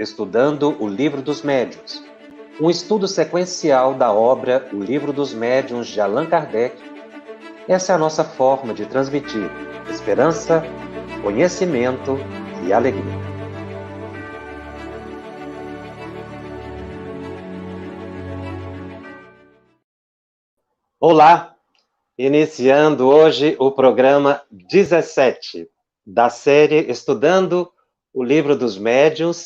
estudando o Livro dos Médiuns, um estudo sequencial da obra O Livro dos Médiuns de Allan Kardec. Essa é a nossa forma de transmitir esperança, conhecimento e alegria. Olá! Iniciando hoje o programa 17 da série Estudando o Livro dos Médiuns.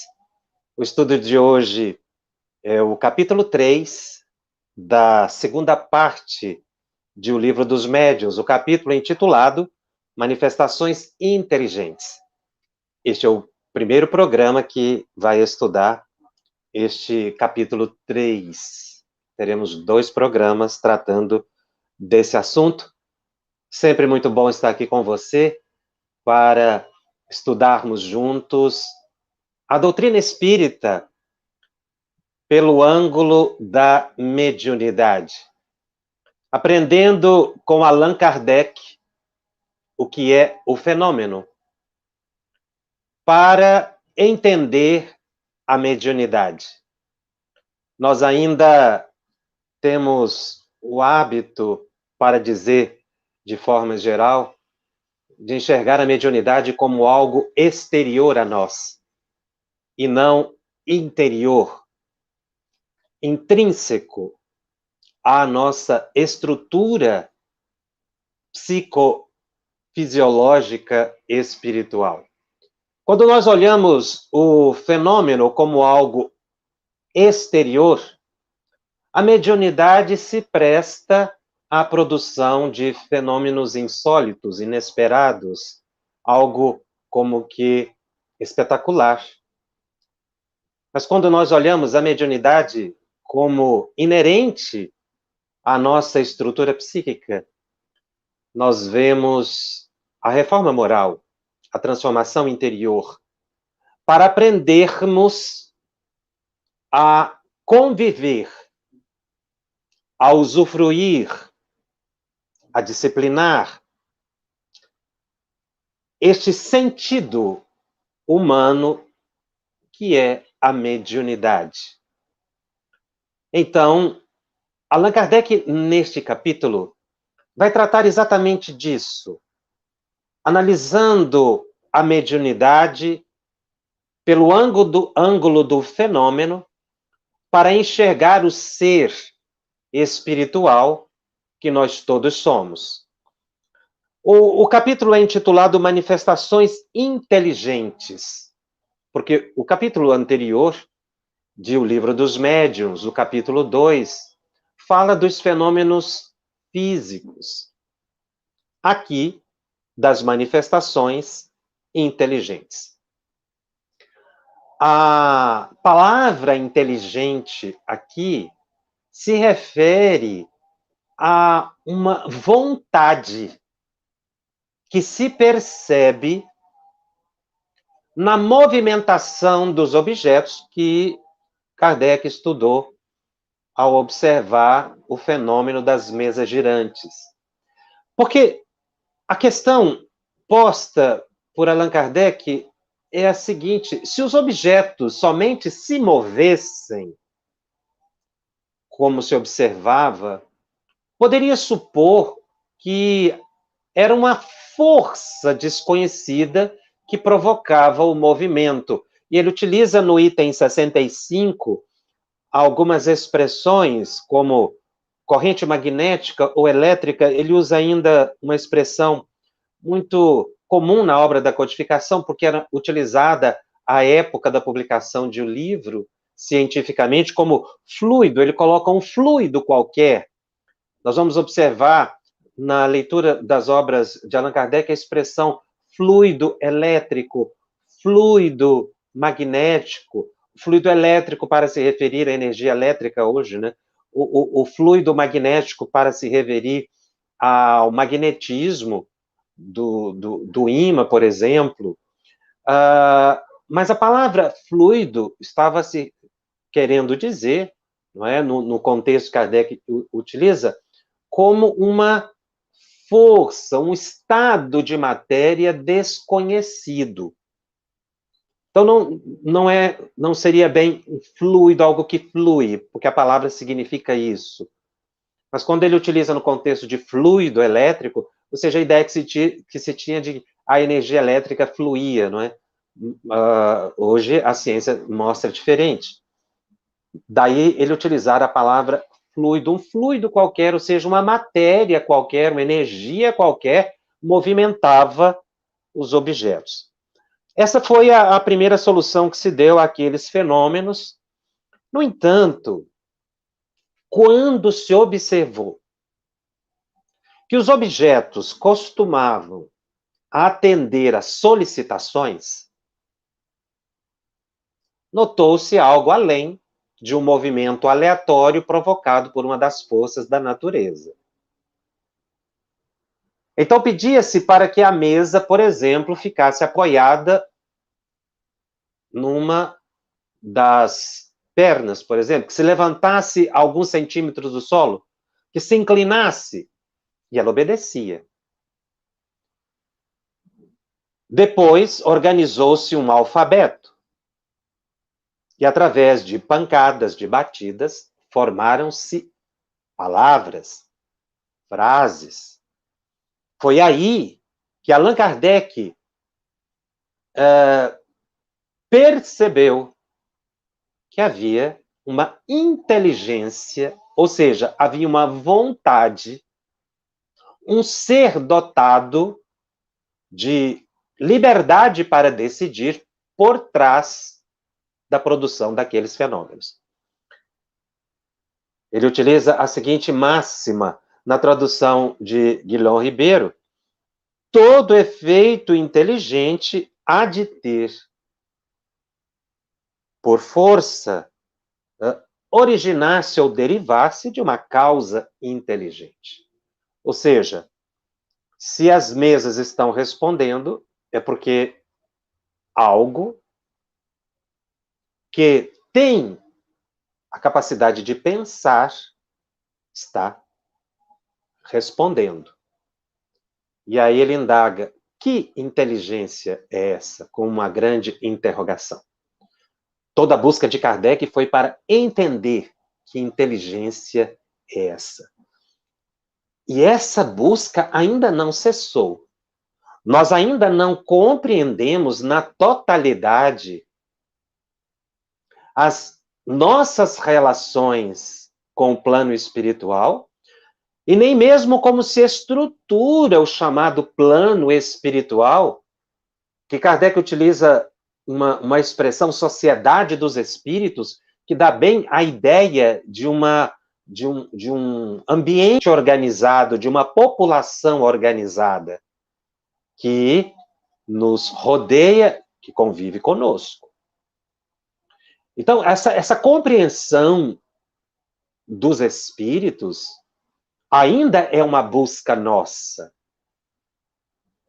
O estudo de hoje é o capítulo 3 da segunda parte de O Livro dos Médiuns, o capítulo intitulado Manifestações Inteligentes. Este é o primeiro programa que vai estudar este capítulo 3. Teremos 2 programas tratando desse assunto. Sempre muito bom estar aqui com você para estudarmos juntos a doutrina espírita pelo ângulo da mediunidade. Aprendendo com Allan Kardec o que é o fenômeno, para entender a mediunidade. Nós ainda temos o hábito, para dizer de forma geral, de enxergar a mediunidade como algo exterior a nós, e não interior, intrínseco à nossa estrutura psicofisiológica espiritual. Quando nós olhamos o fenômeno como algo exterior, a mediunidade se presta à produção de fenômenos insólitos, inesperados, algo como que espetacular. Mas quando nós olhamos a mediunidade como inerente à nossa estrutura psíquica, nós vemos a reforma moral, a transformação interior, para aprendermos a conviver, a usufruir, a disciplinar este sentido humano que é a mediunidade. Então, Allan Kardec, neste capítulo, vai tratar exatamente disso, analisando a mediunidade pelo ângulo do fenômeno, para enxergar o ser espiritual que nós todos somos. O capítulo é intitulado Manifestações Inteligentes, porque o capítulo anterior de O Livro dos Médiuns, o capítulo 2, fala dos fenômenos físicos. Aqui, das manifestações inteligentes. A palavra inteligente aqui se refere a uma vontade que se percebe na movimentação dos objetos que Kardec estudou ao observar o fenômeno das mesas girantes. Porque a questão posta por Allan Kardec é a seguinte: se os objetos somente se movessem, como se observava, poderia supor que era uma força desconhecida que provocava o movimento. E ele utiliza no item 65 algumas expressões como corrente magnética ou elétrica. Ele usa ainda uma expressão muito comum na obra da codificação, porque era utilizada à época da publicação de um livro, cientificamente, como fluido. Ele coloca um fluido qualquer. Nós vamos observar na leitura das obras de Allan Kardec a expressão fluido elétrico, fluido magnético, fluido elétrico para se referir à energia elétrica hoje, né? O fluido magnético para se referir ao magnetismo do ímã, por exemplo. Mas a palavra fluido estava se querendo dizer, não é, no contexto que Kardec utiliza, como uma força, um estado de matéria desconhecido. Então, não seria bem fluido, algo que flui, porque a palavra significa isso. Mas quando ele utiliza no contexto de fluido elétrico, ou seja, a ideia que se tinha de a energia elétrica fluía, não é? Hoje a ciência mostra diferente. Daí ele utilizar a palavra fluido, um fluido qualquer, ou seja, uma matéria qualquer, uma energia qualquer, movimentava os objetos. Essa foi a primeira solução que se deu àqueles fenômenos. No entanto, quando se observou que os objetos costumavam atender às solicitações, notou-se algo além de um movimento aleatório provocado por uma das forças da natureza. Então, pedia-se para que a mesa, por exemplo, ficasse apoiada numa das pernas, por exemplo, que se levantasse alguns centímetros do solo, que se inclinasse, e ela obedecia. Depois, organizou-se um alfabeto, e através de pancadas, de batidas, formaram-se palavras, frases. Foi aí que Allan Kardec percebeu que havia uma inteligência, ou seja, havia uma vontade, um ser dotado de liberdade para decidir por trás da produção daqueles fenômenos. Ele utiliza a seguinte máxima na tradução de Guilherme Ribeiro: todo efeito inteligente há de ter, por força, originar-se ou derivar-se de uma causa inteligente. Ou seja, se as mesas estão respondendo, é porque algo que tem a capacidade de pensar está respondendo. E aí ele indaga: que inteligência é essa? Com uma grande interrogação. Toda a busca de Kardec foi para entender que inteligência é essa. E essa busca ainda não cessou. Nós ainda não compreendemos na totalidade as nossas relações com o plano espiritual, e nem mesmo como se estrutura o chamado plano espiritual, que Kardec utiliza uma expressão sociedade dos espíritos, que dá bem a ideia de um ambiente organizado, de uma população organizada, que nos rodeia, que convive conosco. Então, essa compreensão dos espíritos ainda é uma busca nossa.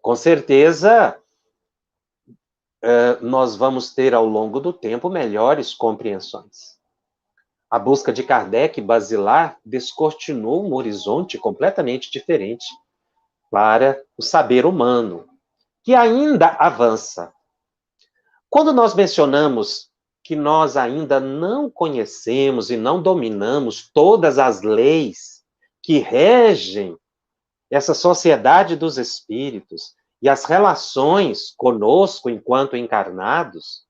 Com certeza, nós vamos ter ao longo do tempo melhores compreensões. A busca de Kardec basilar descortinou um horizonte completamente diferente para o saber humano, que ainda avança. Quando nós mencionamos que nós ainda não conhecemos e não dominamos todas as leis que regem essa sociedade dos espíritos e as relações conosco enquanto encarnados,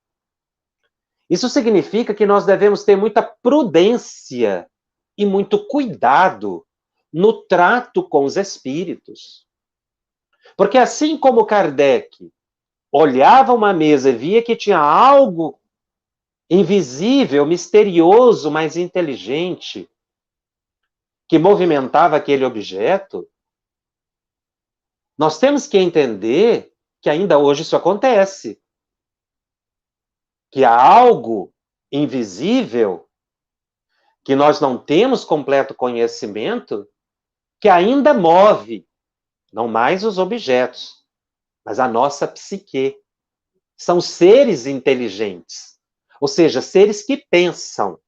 isso significa que nós devemos ter muita prudência e muito cuidado no trato com os espíritos. Porque assim como Kardec olhava uma mesa e via que tinha algo invisível, misterioso, mas inteligente, que movimentava aquele objeto, nós temos que entender que ainda hoje isso acontece. Que há algo invisível, que nós não temos completo conhecimento, que ainda move, não mais os objetos, mas a nossa psique. São seres inteligentes. Ou seja, seres que pensam.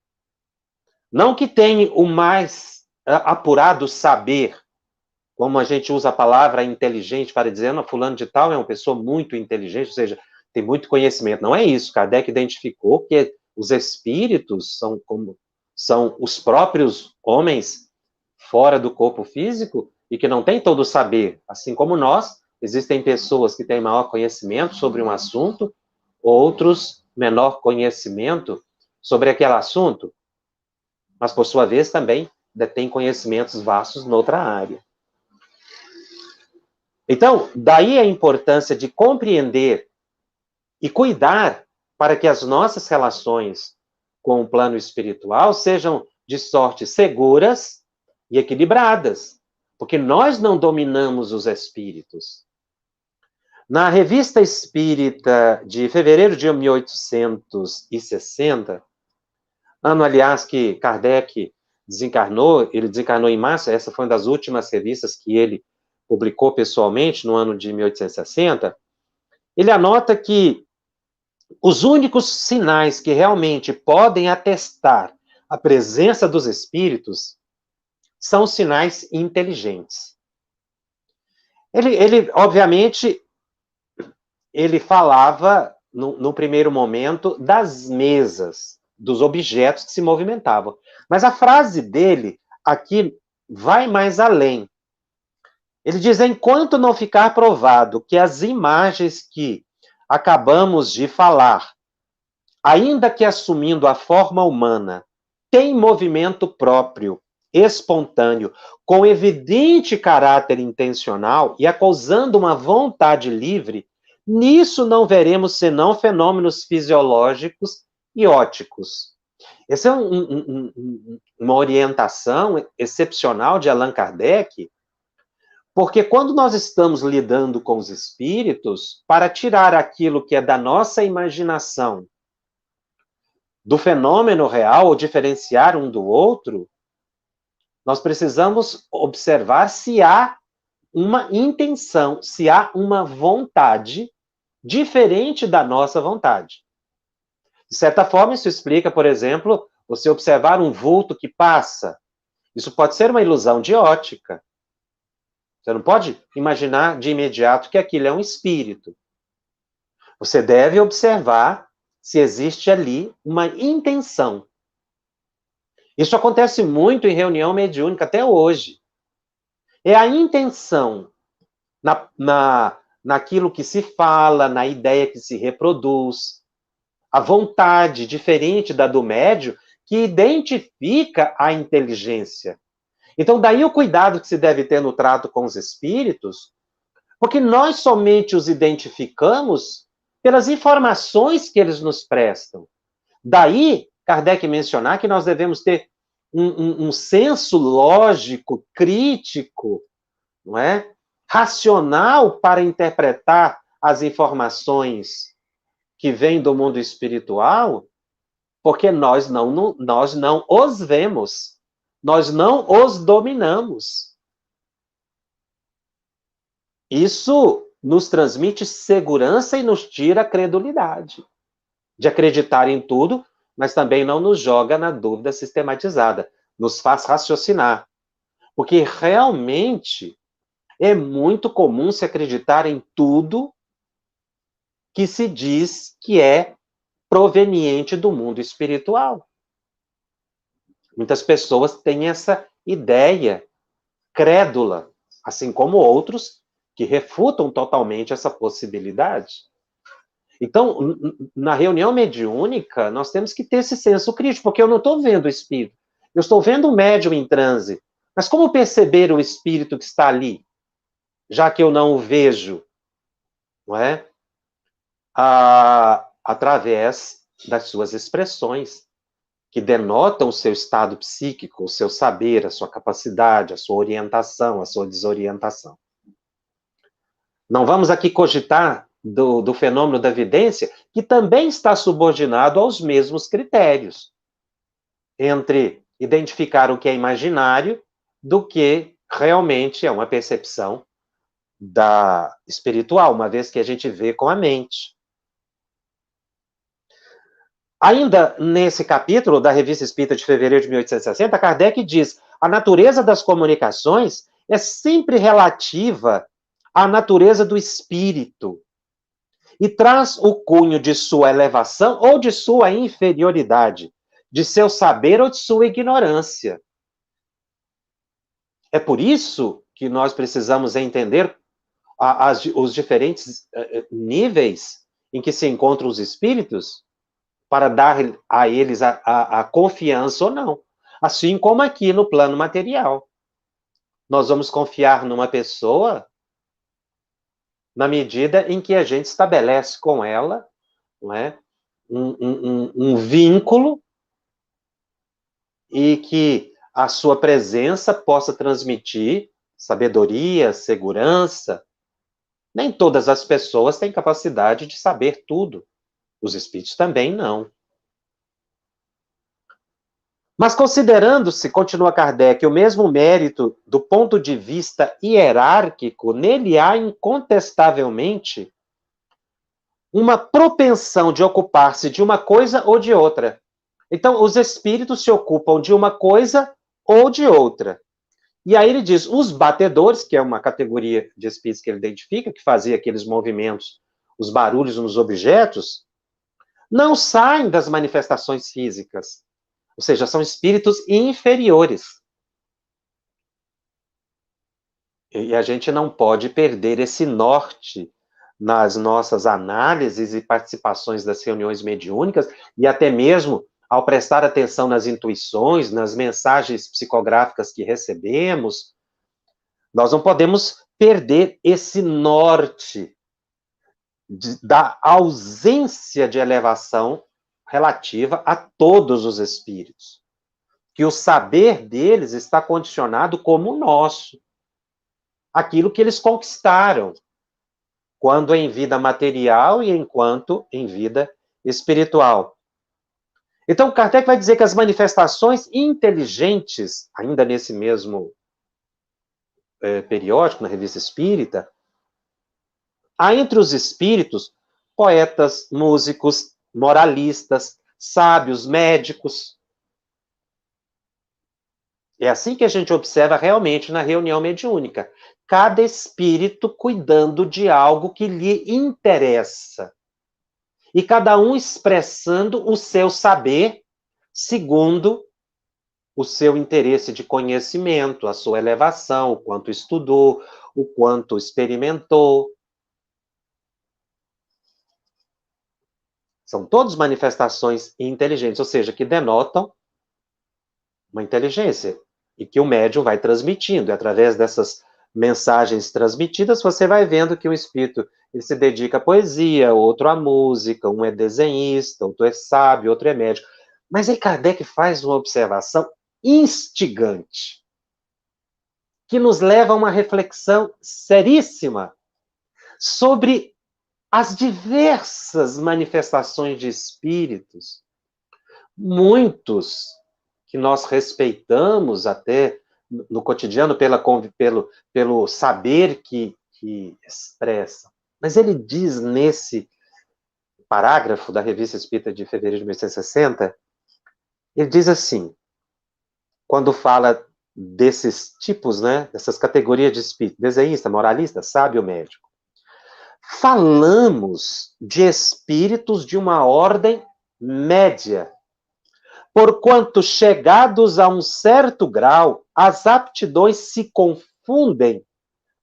Não que tenham o mais apurado saber, como a gente usa a palavra inteligente para dizer, não, fulano de tal é uma pessoa muito inteligente, ou seja, tem muito conhecimento. Não é isso. Kardec identificou que os espíritos são os próprios homens fora do corpo físico e que não têm todo o saber. Assim como nós, existem pessoas que têm maior conhecimento sobre um assunto, outros menor conhecimento sobre aquele assunto, mas, por sua vez, também detêm conhecimentos vastos noutra área. Então, daí a importância de compreender e cuidar para que as nossas relações com o plano espiritual sejam de sorte seguras e equilibradas, porque nós não dominamos os espíritos. Na Revista Espírita de fevereiro de 1860, ano, aliás, que Kardec desencarnou, ele desencarnou em março, essa foi uma das últimas revistas que ele publicou pessoalmente, no ano de 1860, ele anota que os únicos sinais que realmente podem atestar a presença dos espíritos são sinais inteligentes. Ele obviamente, ele falava, no primeiro momento, das mesas, dos objetos que se movimentavam. Mas a frase dele aqui vai mais além. Ele diz, enquanto não ficar provado que as imagens que acabamos de falar, ainda que assumindo a forma humana, têm movimento próprio, espontâneo, com evidente caráter intencional e acusando uma vontade livre, nisso não veremos senão fenômenos fisiológicos e óticos. Essa é uma orientação excepcional de Allan Kardec, porque quando nós estamos lidando com os espíritos, para tirar aquilo que é da nossa imaginação do fenômeno real, ou diferenciar um do outro, nós precisamos observar se há uma intenção, se há uma vontade diferente da nossa vontade. De certa forma, isso explica, por exemplo, você observar um vulto que passa. Isso pode ser uma ilusão de ótica. Você não pode imaginar de imediato que aquilo é um espírito. Você deve observar se existe ali uma intenção. Isso acontece muito em reunião mediúnica até hoje. É a intenção naquilo que se fala, na ideia que se reproduz, a vontade diferente da do médium que identifica a inteligência. Então, daí o cuidado que se deve ter no trato com os espíritos, porque nós somente os identificamos pelas informações que eles nos prestam. Daí, Kardec mencionar que nós devemos ter um senso lógico, crítico, não é? Racional para interpretar as informações que vêm do mundo espiritual, porque nós não os vemos, nós não os dominamos. Isso nos transmite segurança e nos tira a credulidade de acreditar em tudo, mas também não nos joga na dúvida sistematizada, nos faz raciocinar. Porque realmente é muito comum se acreditar em tudo que se diz que é proveniente do mundo espiritual. Muitas pessoas têm essa ideia crédula, assim como outros que refutam totalmente essa possibilidade. Então, na reunião mediúnica, nós temos que ter esse senso crítico, porque eu não estou vendo o espírito, eu estou vendo um médium em transe. Mas como perceber o espírito que está ali, já que eu não o vejo, não é? Através das suas expressões, que denotam o seu estado psíquico, o seu saber, a sua capacidade, a sua orientação, a sua desorientação. Não vamos aqui cogitar do fenômeno da vidência, que também está subordinado aos mesmos critérios, entre identificar o que é imaginário do que realmente é uma percepção espiritual, uma vez que a gente vê com a mente. Ainda nesse capítulo da Revista Espírita de fevereiro de 1860, Kardec diz: a natureza das comunicações é sempre relativa à natureza do espírito. e traz o cunho de sua elevação ou de sua inferioridade, de seu saber ou de sua ignorância. É por isso que nós precisamos entender os diferentes níveis em que se encontram os espíritos para dar a eles a confiança ou não. Assim como aqui no plano material. Nós vamos confiar numa pessoa na medida em que a gente estabelece com ela, não é, um vínculo e que a sua presença possa transmitir sabedoria, segurança. Nem todas as pessoas têm capacidade de saber tudo. Os espíritos também não. Mas considerando-se, continua Kardec, o mesmo mérito do ponto de vista hierárquico, nele há incontestavelmente uma propensão de ocupar-se de uma coisa ou de outra. Então, os espíritos se ocupam de uma coisa ou de outra. E aí ele diz, os batedores, que é uma categoria de espíritos que ele identifica, que fazia aqueles movimentos, os barulhos nos objetos, não saem das manifestações físicas. Ou seja, são espíritos inferiores. E a gente não pode perder esse norte nas nossas análises e participações das reuniões mediúnicas, e até mesmo ao prestar atenção nas intuições, nas mensagens psicográficas que recebemos, nós não podemos perder esse norte da ausência de elevação relativa a todos os espíritos. Que o saber deles está condicionado como o nosso. Aquilo que eles conquistaram, quando em vida material e enquanto em vida espiritual. Então, Kardec vai dizer que as manifestações inteligentes, ainda nesse mesmo periódico, na Revista Espírita, há entre os espíritos poetas, músicos, moralistas, sábios, médicos. É assim que a gente observa realmente na reunião mediúnica. Cada espírito cuidando de algo que lhe interessa. E cada um expressando o seu saber segundo o seu interesse de conhecimento, a sua elevação, o quanto estudou, o quanto experimentou. São todas manifestações inteligentes, ou seja, que denotam uma inteligência e que o médium vai transmitindo. E através dessas mensagens transmitidas, você vai vendo que o espírito ele se dedica à poesia, outro à música, um é desenhista, outro é sábio, outro é médico. Mas aí Kardec faz uma observação instigante, que nos leva a uma reflexão seríssima sobre as diversas manifestações de espíritos, muitos que nós respeitamos até no cotidiano pelo saber que expressa. Mas ele diz nesse parágrafo da Revista Espírita de fevereiro de 1960, ele diz assim, quando fala desses tipos, né, dessas categorias de espírito, desenhista, moralista, sábio, médico. Falamos de espíritos de uma ordem média, porquanto chegados a um certo grau, as aptidões se confundem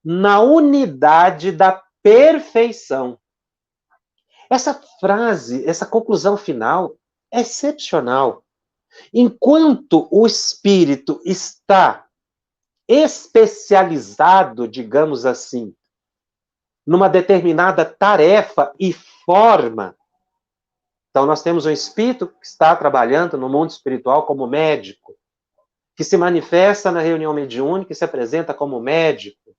na unidade da perfeição. Essa frase, essa conclusão final é excepcional. Enquanto o espírito está especializado, digamos assim, numa determinada tarefa e forma. Então, nós temos um espírito que está trabalhando no mundo espiritual como médico, que se manifesta na reunião mediúnica e se apresenta como médico,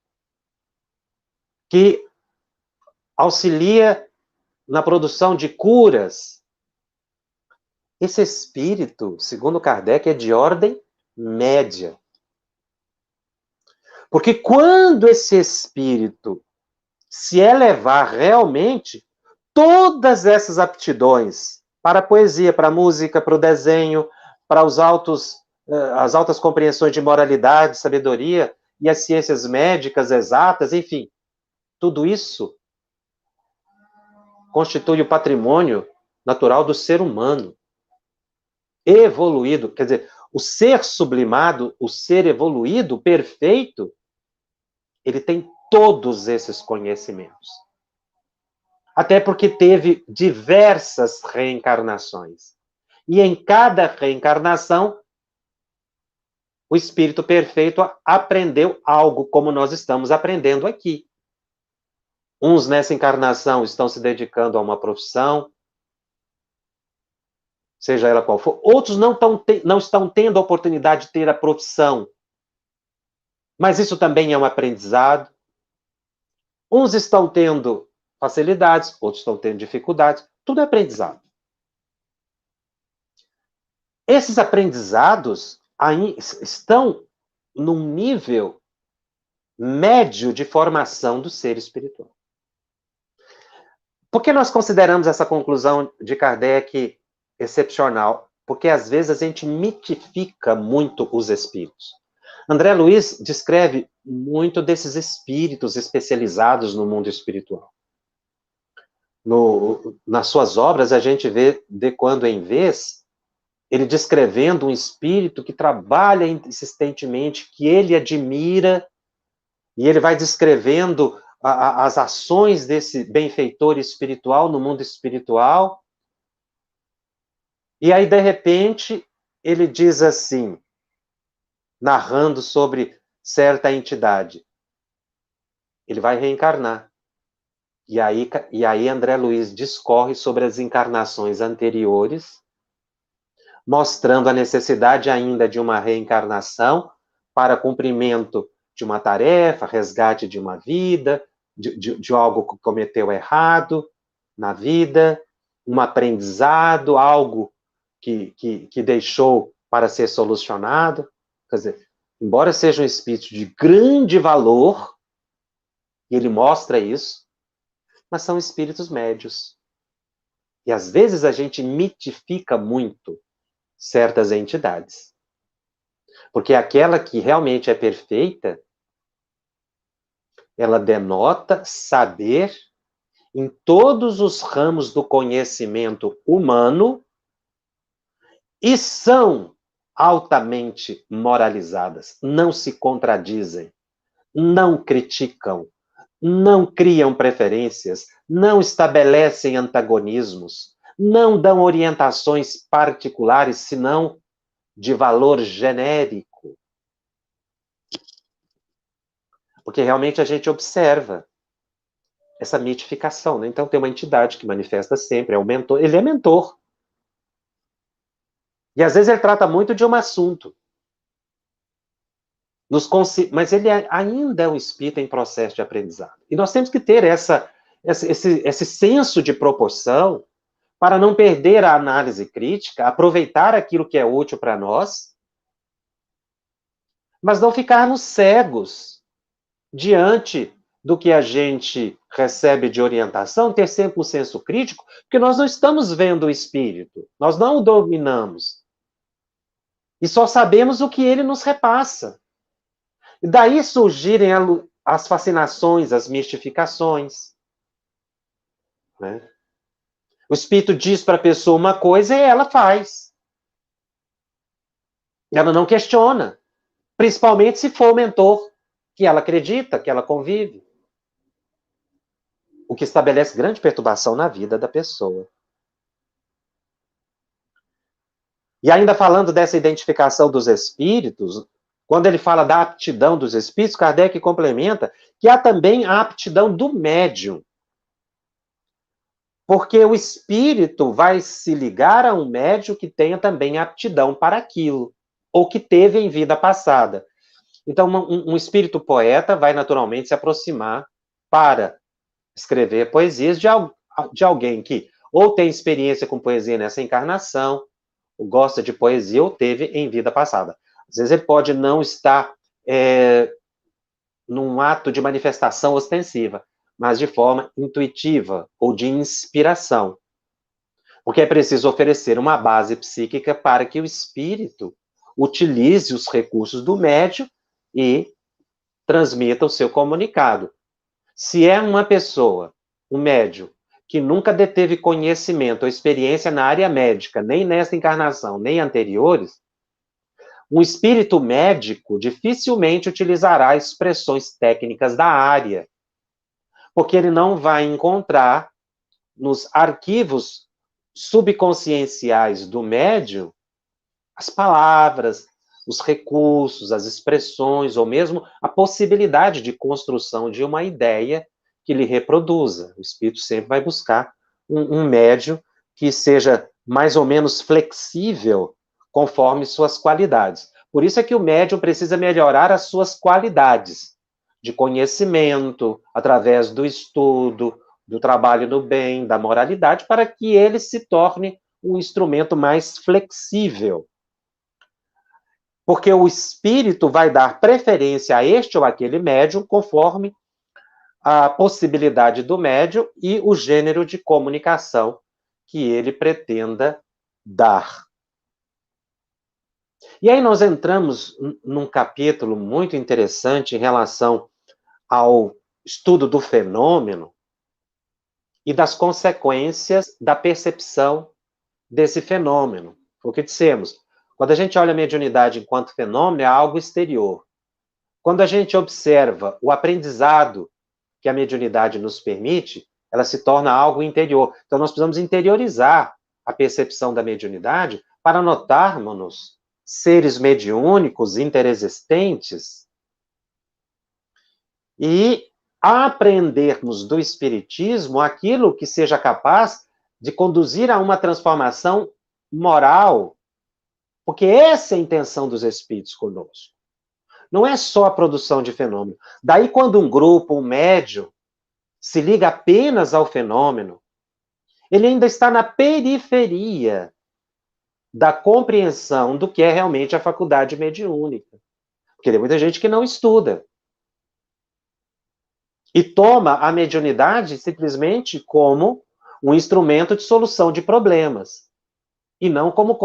que auxilia na produção de curas. Esse espírito, segundo Kardec, é de ordem média. Porque quando esse espírito se elevar realmente, todas essas aptidões para a poesia, para a música, para o desenho, para as altas compreensões de moralidade, sabedoria e as ciências médicas exatas, enfim, tudo isso constitui o patrimônio natural do ser humano. Evoluído, quer dizer, o ser sublimado, o ser evoluído, perfeito, ele tem todos esses conhecimentos. Até porque teve diversas reencarnações. E em cada reencarnação, o espírito perfeito aprendeu algo, como nós estamos aprendendo aqui. Uns nessa encarnação estão se dedicando a uma profissão, seja ela qual for. Outros não estão tendo a oportunidade de ter a profissão. Mas isso também é um aprendizado. Uns estão tendo facilidades, outros estão tendo dificuldades. Tudo é aprendizado. Esses aprendizados estão num nível médio de formação do ser espiritual. Por que nós consideramos essa conclusão de Kardec excepcional? Porque às vezes a gente mitifica muito os espíritos. André Luiz descreve muito desses espíritos especializados no mundo espiritual. Nas suas obras, a gente vê, de quando em vez, ele descrevendo um espírito que trabalha insistentemente, que ele admira, e ele vai descrevendo as ações desse benfeitor espiritual no mundo espiritual. E aí, de repente, ele diz assim, narrando sobre certa entidade. Ele vai reencarnar. E aí André Luiz discorre sobre as encarnações anteriores, mostrando a necessidade ainda de uma reencarnação para cumprimento de uma tarefa, resgate de uma vida, de algo que cometeu errado na vida, um aprendizado, algo que deixou para ser solucionado. Quer dizer, embora seja um espírito de grande valor, e ele mostra isso, mas são espíritos médios. E às vezes a gente mitifica muito certas entidades. Porque aquela que realmente é perfeita, ela denota saber em todos os ramos do conhecimento humano e são altamente moralizadas, não se contradizem, não criticam, não criam preferências, não estabelecem antagonismos, não dão orientações particulares, senão de valor genérico. Porque realmente a gente observa essa mitificação, né? Então tem uma entidade que manifesta sempre, é o mentor, ele é mentor. E às vezes ele trata muito de um assunto. Mas ele ainda é um espírito em processo de aprendizado. E nós temos que ter esse senso de proporção para não perder a análise crítica, aproveitar aquilo que é útil para nós, mas não ficarmos cegos diante do que a gente recebe de orientação, ter sempre um senso crítico, porque nós não estamos vendo o espírito, nós não o dominamos. E só sabemos o que ele nos repassa. E daí surgirem as fascinações, as mistificações. Né? O espírito diz para a pessoa uma coisa e ela faz. Ela não questiona. Principalmente se for o mentor que ela acredita, que ela convive. O que estabelece grande perturbação na vida da pessoa. E ainda falando dessa identificação dos espíritos, quando ele fala da aptidão dos espíritos, Kardec complementa que há também a aptidão do médium. Porque o espírito vai se ligar a um médium que tenha também aptidão para aquilo, ou que teve em vida passada. Então, um espírito poeta vai naturalmente se aproximar para escrever poesias de alguém que ou tem experiência com poesia nessa encarnação, ou gosta de poesia, ou teve em vida passada. Às vezes ele pode não estar num ato de manifestação ostensiva, mas de forma intuitiva ou de inspiração. Porque é preciso oferecer uma base psíquica para que o espírito utilize os recursos do médium e transmita o seu comunicado. Se é uma pessoa, um médium, que nunca deteve conhecimento ou experiência na área médica, nem nesta encarnação, nem anteriores, um espírito médico dificilmente utilizará expressões técnicas da área, porque ele não vai encontrar nos arquivos subconscienciais do médium as palavras, os recursos, as expressões, ou mesmo a possibilidade de construção de uma ideia que lhe reproduza. O espírito sempre vai buscar um médium que seja mais ou menos flexível conforme suas qualidades. Por isso é que o médium precisa melhorar as suas qualidades de conhecimento, através do estudo, do trabalho no bem, da moralidade, para que ele se torne um instrumento mais flexível. Porque o espírito vai dar preferência a este ou aquele médium conforme a possibilidade do médium e o gênero de comunicação que ele pretenda dar. E aí nós entramos num capítulo muito interessante em relação ao estudo do fenômeno e das consequências da percepção desse fenômeno. Foi o que dissemos. Quando a gente olha a mediunidade enquanto fenômeno, é algo exterior. Quando a gente observa o aprendizado que a mediunidade nos permite, ela se torna algo interior. Então, nós precisamos interiorizar a percepção da mediunidade para notarmos seres mediúnicos, interexistentes, e aprendermos do Espiritismo aquilo que seja capaz de conduzir a uma transformação moral, porque essa é a intenção dos Espíritos conosco. Não é só a produção de fenômeno. Daí, quando um grupo, um médium, se liga apenas ao fenômeno, ele ainda está na periferia da compreensão do que é realmente a faculdade mediúnica. Porque tem muita gente que não estuda. E toma a mediunidade simplesmente como um instrumento de solução de problemas. E não como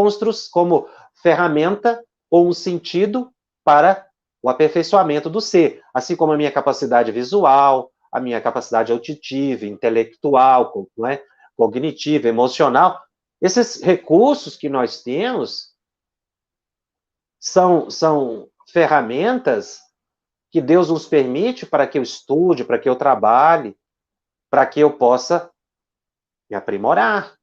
ferramenta ou um sentido para o aperfeiçoamento do ser. Assim como a minha capacidade visual, a minha capacidade auditiva, intelectual, não é? Cognitiva, emocional. Esses recursos que nós temos são ferramentas que Deus nos permite para que eu estude, para que eu trabalhe, para que eu possa me aprimorar.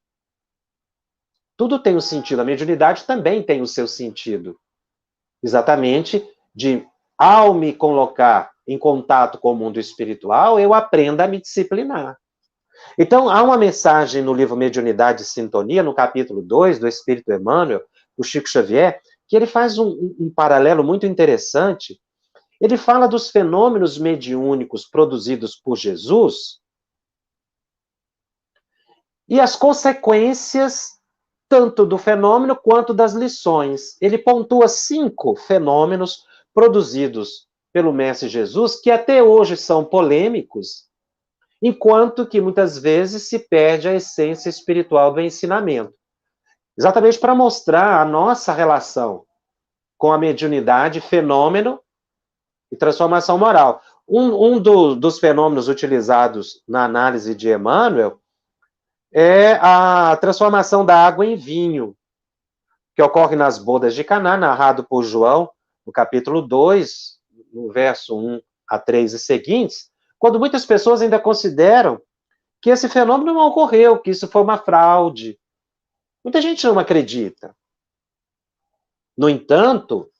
Tudo tem um sentido. A mediunidade também tem o seu sentido. Exatamente de, ao me colocar em contato com o mundo espiritual, eu aprenda a me disciplinar. Então, há uma mensagem no livro Mediunidade e Sintonia, no capítulo 2, do Espírito Emmanuel, o Chico Xavier, que ele faz um paralelo muito interessante. Ele fala dos fenômenos mediúnicos produzidos por Jesus e as consequências tanto do fenômeno quanto das lições. Ele pontua 5 fenômenos produzidos pelo Mestre Jesus que até hoje são polêmicos, enquanto que muitas vezes se perde a essência espiritual do ensinamento. Exatamente para mostrar a nossa relação com a mediunidade, fenômeno e transformação moral. Dos fenômenos utilizados na análise de Emmanuel é a transformação da água em vinho, que ocorre nas bodas de Caná, narrado por João, no capítulo 2, no verso 1 a 3 e seguintes, quando muitas pessoas ainda consideram que esse fenômeno não ocorreu, que isso foi uma fraude. Muita gente não acredita. No entanto,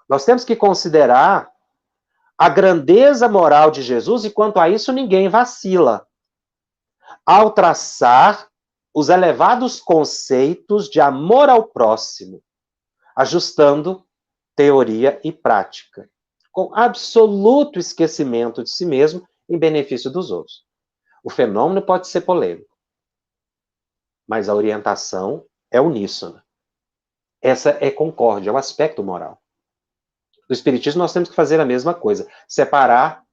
nós temos que considerar a grandeza moral de Jesus, e quanto a isso ninguém vacila, ao traçar os elevados conceitos de amor ao próximo, ajustando teoria e prática, com absoluto esquecimento de si mesmo em benefício dos outros. O fenômeno pode ser polêmico, mas a orientação é uníssona. Essa é concórdia, é o aspecto moral. No Espiritismo, nós temos que fazer a mesma coisa, separar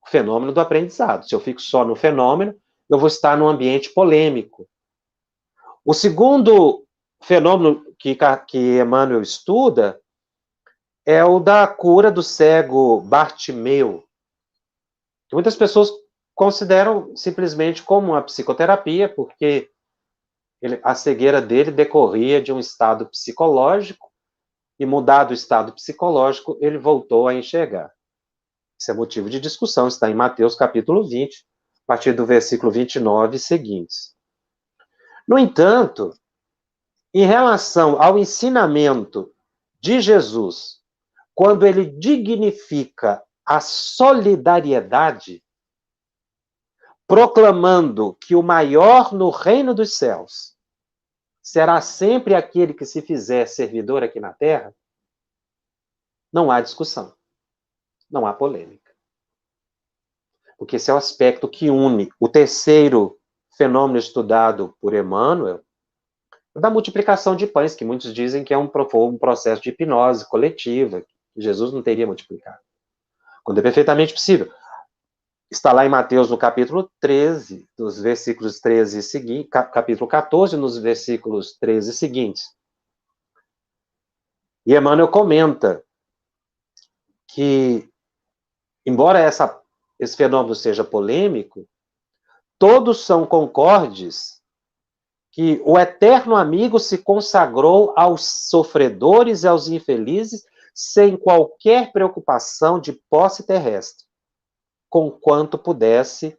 o fenômeno do aprendizado. Se eu fico só no fenômeno, eu vou estar num ambiente polêmico. O segundo fenômeno que Emmanuel estuda é o da cura do cego Bartimeu. Muitas pessoas consideram simplesmente como uma psicoterapia, porque a cegueira dele decorria de um estado psicológico, e mudado o estado psicológico, ele voltou a enxergar. Isso é motivo de discussão, está em Mateus capítulo 20, a partir do versículo 29 e seguintes. No entanto, em relação ao ensinamento de Jesus, quando ele dignifica a solidariedade, proclamando que o maior no reino dos céus será sempre aquele que se fizer servidor aqui na terra, não há discussão, não há polêmica. Porque esse é o aspecto que une o terceiro fenômeno estudado por Emmanuel, da multiplicação de pães, que muitos dizem que é um processo de hipnose coletiva, que Jesus não teria multiplicado. Quando é perfeitamente possível. Está lá em Mateus, no capítulo 13, nos versículos 13 seguintes, capítulo 14, nos versículos 13 seguintes. E Emmanuel comenta que, embora esse fenômeno seja polêmico, todos são concordes que o eterno amigo se consagrou aos sofredores e aos infelizes sem qualquer preocupação de posse terrestre, conquanto pudesse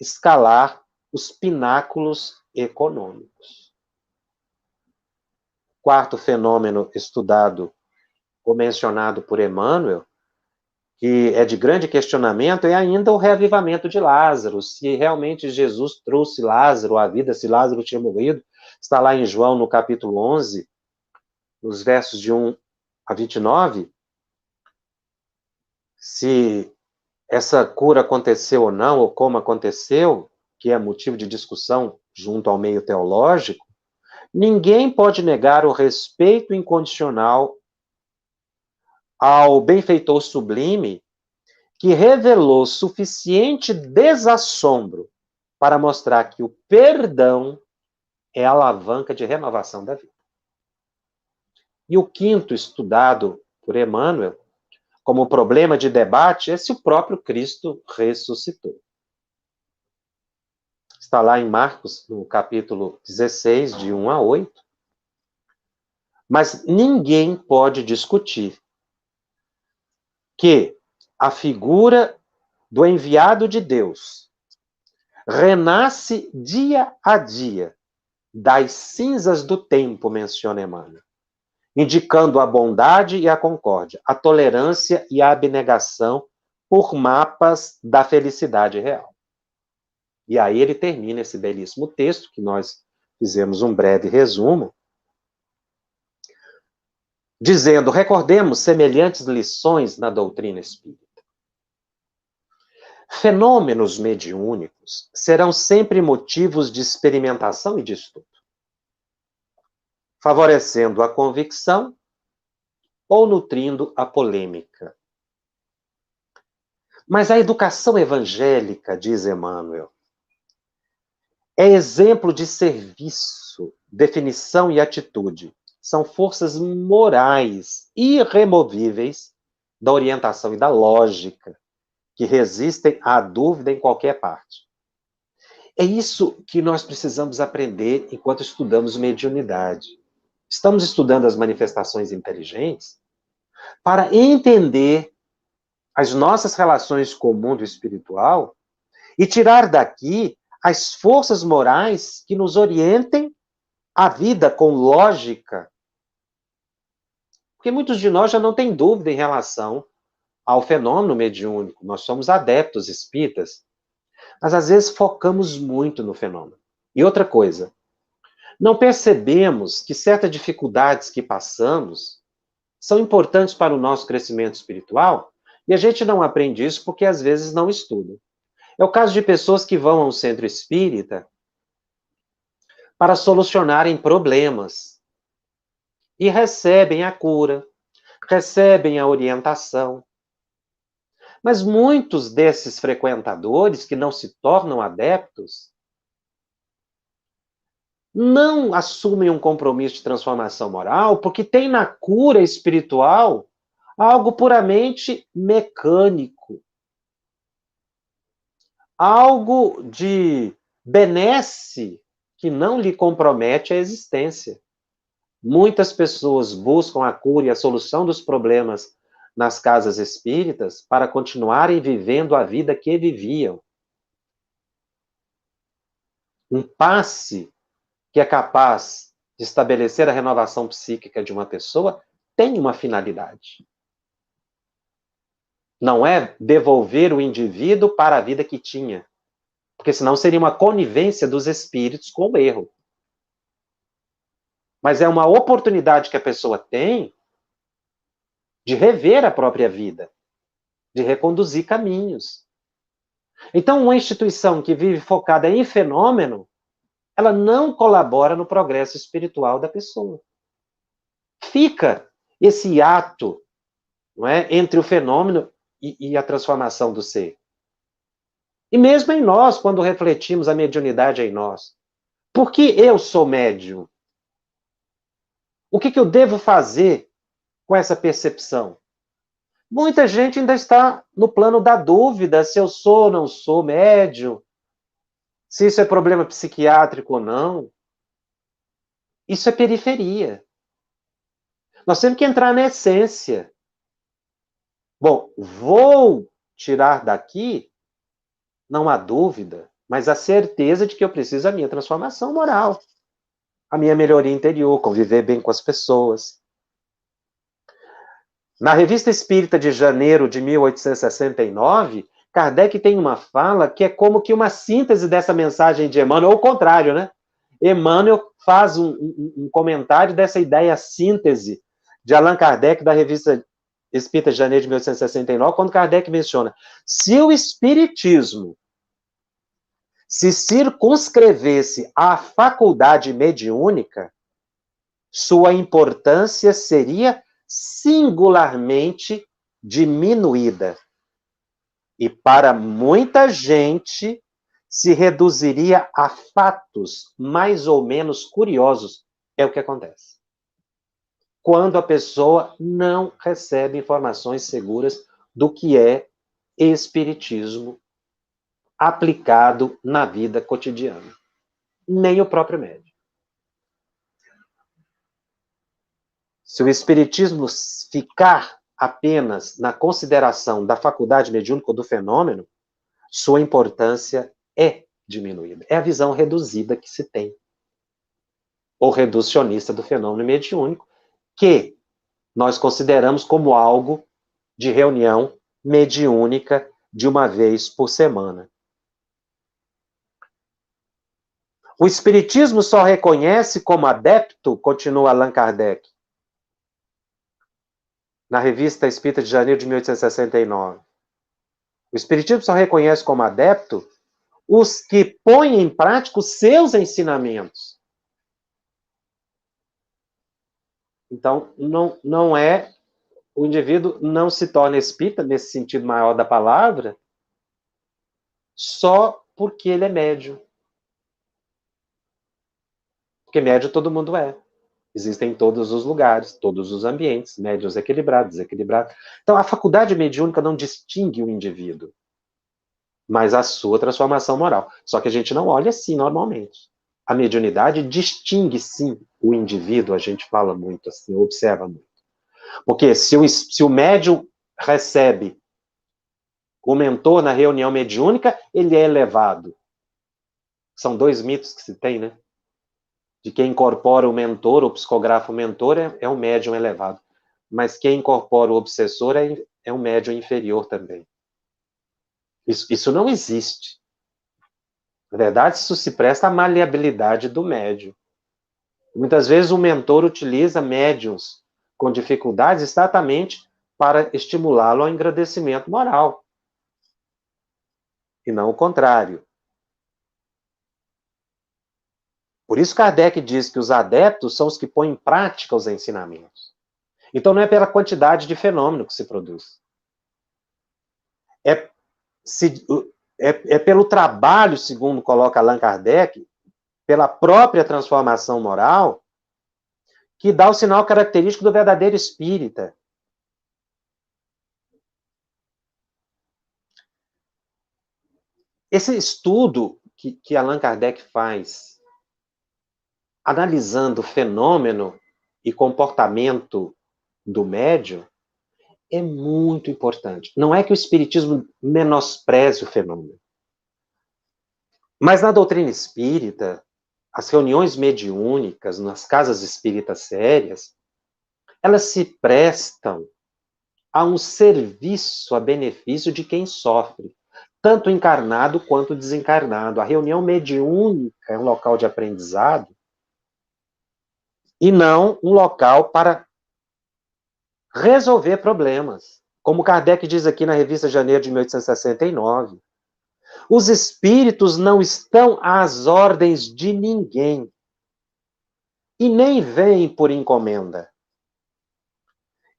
escalar os pináculos econômicos. Quarto fenômeno estudado ou mencionado por Emmanuel, que é de grande questionamento, é ainda o reavivamento de Lázaro, se realmente Jesus trouxe Lázaro à vida, se Lázaro tinha morrido. Está lá em João, no capítulo 11, nos versos de 1 a 29, se essa cura aconteceu ou não, ou como aconteceu, que é motivo de discussão junto ao meio teológico, ninguém pode negar o respeito incondicional ao benfeitor sublime que revelou suficiente desassombro para mostrar que o perdão é a alavanca de renovação da vida. E o quinto, estudado por Emmanuel, como problema de debate, é se o próprio Cristo ressuscitou. Está lá em Marcos, no capítulo 16, de 1 a 8. Mas ninguém pode discutir que a figura do enviado de Deus renasce dia a dia das cinzas do tempo, menciona Emmanuel, indicando a bondade e a concórdia, a tolerância e a abnegação por mapas da felicidade real. E aí ele termina esse belíssimo texto, que nós fizemos um breve resumo, dizendo: recordemos semelhantes lições na doutrina espírita. Fenômenos mediúnicos serão sempre motivos de experimentação e de estudo, favorecendo a convicção ou nutrindo a polêmica. Mas a educação evangélica, diz Emmanuel, é exemplo de serviço, definição e atitude. São forças morais irremovíveis da orientação e da lógica, que resistem à dúvida em qualquer parte. É isso que nós precisamos aprender enquanto estudamos mediunidade. Estamos estudando as manifestações inteligentes para entender as nossas relações com o mundo espiritual e tirar daqui as forças morais que nos orientem a vida com lógica. Porque muitos de nós já não têm dúvida em relação ao fenômeno mediúnico. Nós somos adeptos espíritas, mas às vezes focamos muito no fenômeno. E outra coisa, não percebemos que certas dificuldades que passamos são importantes para o nosso crescimento espiritual e a gente não aprende isso porque às vezes não estuda. É o caso de pessoas que vão ao centro espírita para solucionarem problemas e recebem a cura, recebem a orientação. Mas muitos desses frequentadores que não se tornam adeptos não assumem um compromisso de transformação moral porque tem na cura espiritual algo puramente mecânico, algo de benesse que não lhe compromete a existência. Muitas pessoas buscam a cura e a solução dos problemas nas casas espíritas para continuarem vivendo a vida que viviam. Um passe que é capaz de estabelecer a renovação psíquica de uma pessoa tem uma finalidade. Não é devolver o indivíduo para a vida que tinha, porque senão seria uma conivência dos espíritos com o erro. Mas é uma oportunidade que a pessoa tem de rever a própria vida, de reconduzir caminhos. Então, uma instituição que vive focada em fenômeno, ela não colabora no progresso espiritual da pessoa. Fica esse hiato, não é, entre o fenômeno e a transformação do ser. E mesmo em nós, quando refletimos a mediunidade em nós. Por que eu sou médium? O que eu devo fazer com essa percepção? Muita gente ainda está no plano da dúvida se eu sou ou não sou médium, se isso é problema psiquiátrico ou não. Isso é periferia. Nós temos que entrar na essência. Bom, vou tirar daqui, não há dúvida, mas a certeza de que eu preciso da minha transformação moral, a minha melhoria interior, conviver bem com as pessoas. Na Revista Espírita de janeiro de 1869, Kardec tem uma fala que é como que uma síntese dessa mensagem de Emmanuel, ou o contrário, né? Emmanuel faz um comentário dessa ideia síntese de Allan Kardec da Revista Espírita de janeiro de 1869, quando Kardec menciona: se o Espiritismo se circunscrevesse à faculdade mediúnica, sua importância seria singularmente diminuída. E para muita gente se reduziria a fatos mais ou menos curiosos. É o que acontece. Quando a pessoa não recebe informações seguras do que é espiritismo aplicado na vida cotidiana. Nem o próprio médium. Se o espiritismo ficar apenas na consideração da faculdade mediúnica ou do fenômeno, sua importância é diminuída. É a visão reduzida que se tem, ou reducionista do fenômeno mediúnico, que nós consideramos como algo de reunião mediúnica de uma vez por semana. O espiritismo só reconhece como adepto, continua Allan Kardec, na Revista Espírita de janeiro de 1869. O espiritismo só reconhece como adepto os que põem em prática os seus ensinamentos. Então, não é, o indivíduo não se torna espírita, nesse sentido maior da palavra, só porque ele é médium. Porque médium todo mundo é. Existem em todos os lugares, todos os ambientes, médiuns equilibrados, desequilibrados. Então, a faculdade mediúnica não distingue o indivíduo, mas a sua transformação moral. Só que a gente não olha assim normalmente. A mediunidade distingue, sim, o indivíduo, a gente fala muito assim, observa muito. Porque se o médium recebe o mentor na reunião mediúnica, ele é elevado. São dois mitos que se tem, né? De quem incorpora o mentor, o psicografa o mentor, é um médium elevado. Mas quem incorpora o obsessor é um médium inferior também. Isso não existe. Na verdade, isso se presta à maleabilidade do médium. Muitas vezes o mentor utiliza médiums com dificuldades exatamente para estimulá-lo ao engrandecimento moral. E não o contrário. Por isso Kardec diz que os adeptos são os que põem em prática os ensinamentos. Então não é pela quantidade de fenômeno que se produz. É pelo trabalho, segundo coloca Allan Kardec, pela própria transformação moral, que dá o sinal característico do verdadeiro espírita. Esse estudo que Allan Kardec faz, analisando o fenômeno e comportamento do médium, é muito importante. Não é que o espiritismo menospreze o fenômeno, mas na doutrina espírita, as reuniões mediúnicas nas casas espíritas sérias, elas se prestam a um serviço a benefício de quem sofre, tanto encarnado quanto desencarnado. A reunião mediúnica é um local de aprendizado e não um local para resolver problemas. Como Kardec diz aqui na revista Janeiro de 1869, os espíritos não estão às ordens de ninguém e nem vêm por encomenda,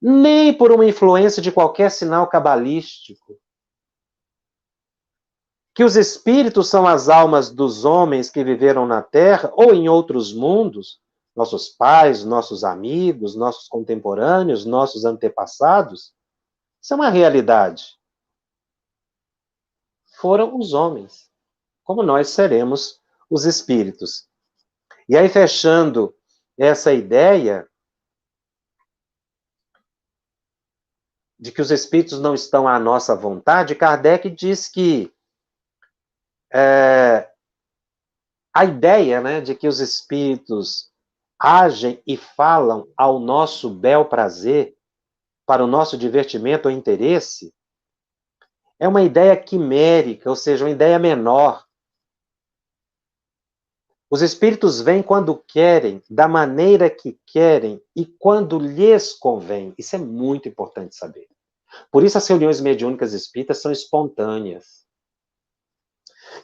nem por uma influência de qualquer sinal cabalístico. Que os espíritos são as almas dos homens que viveram na Terra ou em outros mundos, nossos pais, nossos amigos, nossos contemporâneos, nossos antepassados, isso é uma realidade. Foram os homens, como nós seremos os espíritos. E aí, fechando essa ideia de que os espíritos não estão à nossa vontade, Kardec diz que a ideia, né, de que os espíritos agem e falam ao nosso bel prazer, para o nosso divertimento ou interesse, é uma ideia quimérica, ou seja, uma ideia menor. Os espíritos vêm quando querem, da maneira que querem e quando lhes convém. Isso é muito importante saber. Por isso as reuniões mediúnicas espíritas são espontâneas.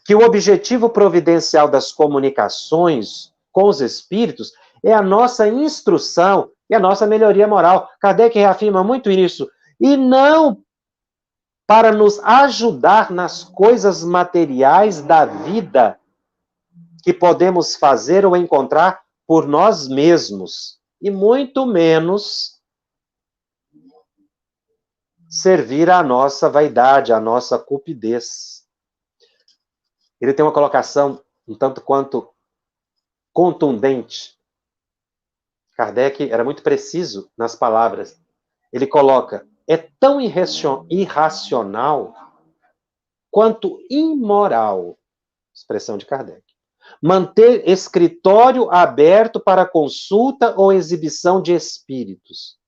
Que o objetivo providencial das comunicações com os espíritos é a nossa instrução e a nossa melhoria moral. Kardec reafirma muito isso. E não para nos ajudar nas coisas materiais da vida que podemos fazer ou encontrar por nós mesmos. E muito menos servir à nossa vaidade, à nossa cupidez. Ele tem uma colocação um tanto quanto contundente. Kardec era muito preciso nas palavras. Ele coloca, é tão irracional quanto imoral, expressão de Kardec, manter escritório aberto para consulta ou exibição de espíritos.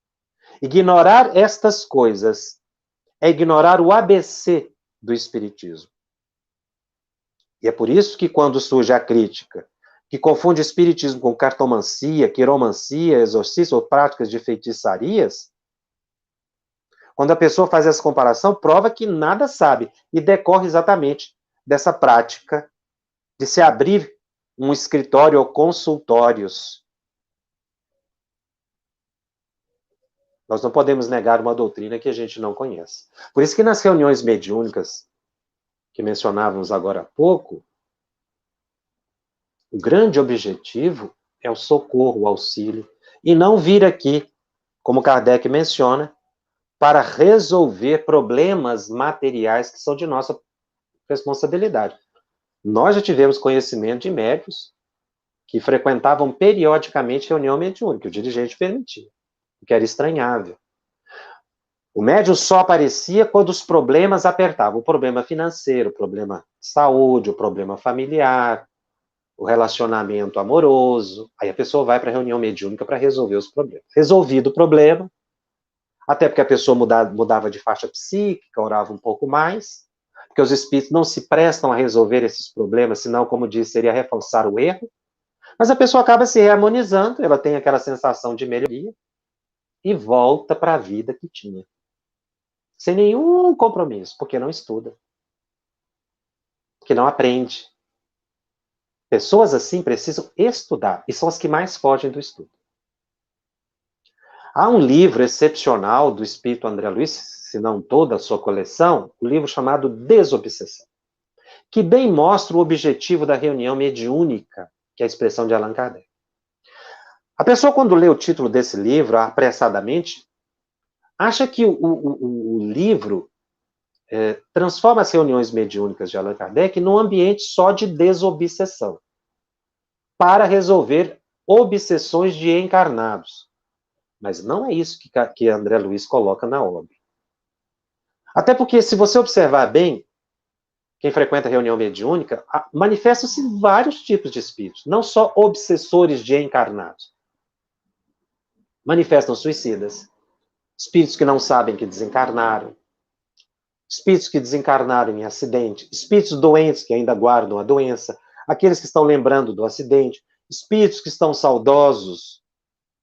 Ignorar estas coisas é ignorar o ABC do espiritismo. E é por isso que quando surge a crítica, que confunde espiritismo com cartomancia, quiromancia, exorcismo ou práticas de feitiçarias, quando a pessoa faz essa comparação, prova que nada sabe e decorre exatamente dessa prática de se abrir um escritório ou consultórios. Nós não podemos negar uma doutrina que a gente não conhece. Por isso que nas reuniões mediúnicas, que mencionávamos agora há pouco, o grande objetivo é o socorro, o auxílio, e não vir aqui, como Kardec menciona, para resolver problemas materiais que são de nossa responsabilidade. Nós já tivemos conhecimento de médicos que frequentavam periodicamente reunião mediúnica, o dirigente permitia, o que era estranhável. O médium só aparecia quando os problemas apertavam, o problema financeiro, o problema de saúde, o problema familiar, o relacionamento amoroso. Aí a pessoa vai para a reunião mediúnica para resolver os problemas. Resolvido o problema, até porque a pessoa mudava de faixa psíquica, orava um pouco mais, porque os espíritos não se prestam a resolver esses problemas, senão, como disse, seria reforçar o erro. Mas a pessoa acaba se reharmonizando, ela tem aquela sensação de melhoria e volta para a vida que tinha. Sem nenhum compromisso, porque não estuda. Porque não aprende. Pessoas assim precisam estudar, e são as que mais fogem do estudo. Há um livro excepcional do espírito André Luiz, se não toda a sua coleção, um livro chamado Desobsessão, que bem mostra o objetivo da reunião mediúnica, que é a expressão de Allan Kardec. A pessoa, quando lê o título desse livro, apressadamente, acha que o livro transforma as reuniões mediúnicas de Allan Kardec num ambiente só de desobsessão, para resolver obsessões de encarnados. Mas não é isso que André Luiz coloca na obra. Até porque, se você observar bem, quem frequenta a reunião mediúnica, manifestam-se vários tipos de espíritos, não só obsessores de encarnados. Manifestam suicidas, espíritos que não sabem que desencarnaram, espíritos que desencarnaram em acidente, espíritos doentes que ainda guardam a doença, aqueles que estão lembrando do acidente, espíritos que estão saudosos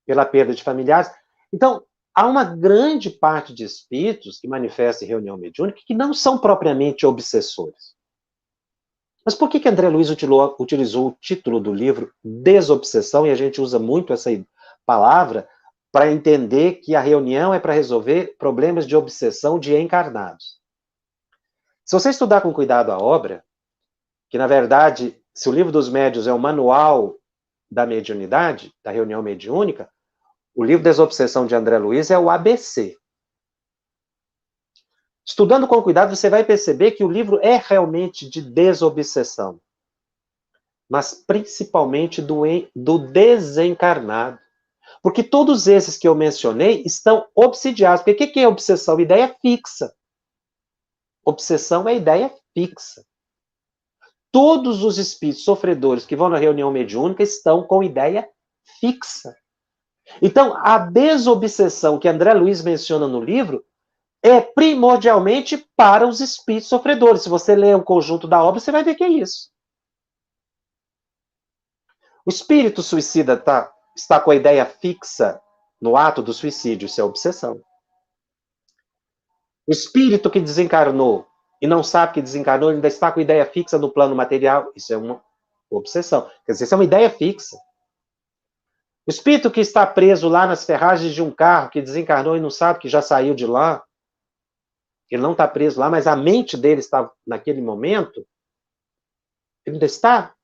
pela perda de familiares. Então, há uma grande parte de espíritos que manifestam em reunião mediúnica que não são propriamente obsessores. Mas por que André Luiz utilizou o título do livro Desobsessão, e a gente usa muito essa palavra para entender que a reunião é para resolver problemas de obsessão de encarnados? Se você estudar com cuidado a obra, que na verdade, se o Livro dos Médiuns é o manual da mediunidade, da reunião mediúnica, o livro Desobsessão de André Luiz é o ABC. Estudando com cuidado, você vai perceber que o livro é realmente de desobsessão, mas principalmente do desencarnado. Porque todos esses que eu mencionei estão obsidiados. Porque o que é obsessão? Ideia fixa. Obsessão é ideia fixa. Todos os espíritos sofredores que vão na reunião mediúnica estão com ideia fixa. Então, a desobsessão que André Luiz menciona no livro é primordialmente para os espíritos sofredores. Se você ler o conjunto da obra, você vai ver que é isso. O espírito suicida está com a ideia fixa no ato do suicídio, isso é obsessão. O espírito que desencarnou e não sabe que desencarnou, ainda está com a ideia fixa no plano material, isso é uma obsessão. Quer dizer, isso é uma ideia fixa. O espírito que está preso lá nas ferragens de um carro, que desencarnou e não sabe que já saiu de lá, ele não está preso lá, mas a mente dele está naquele momento, ele está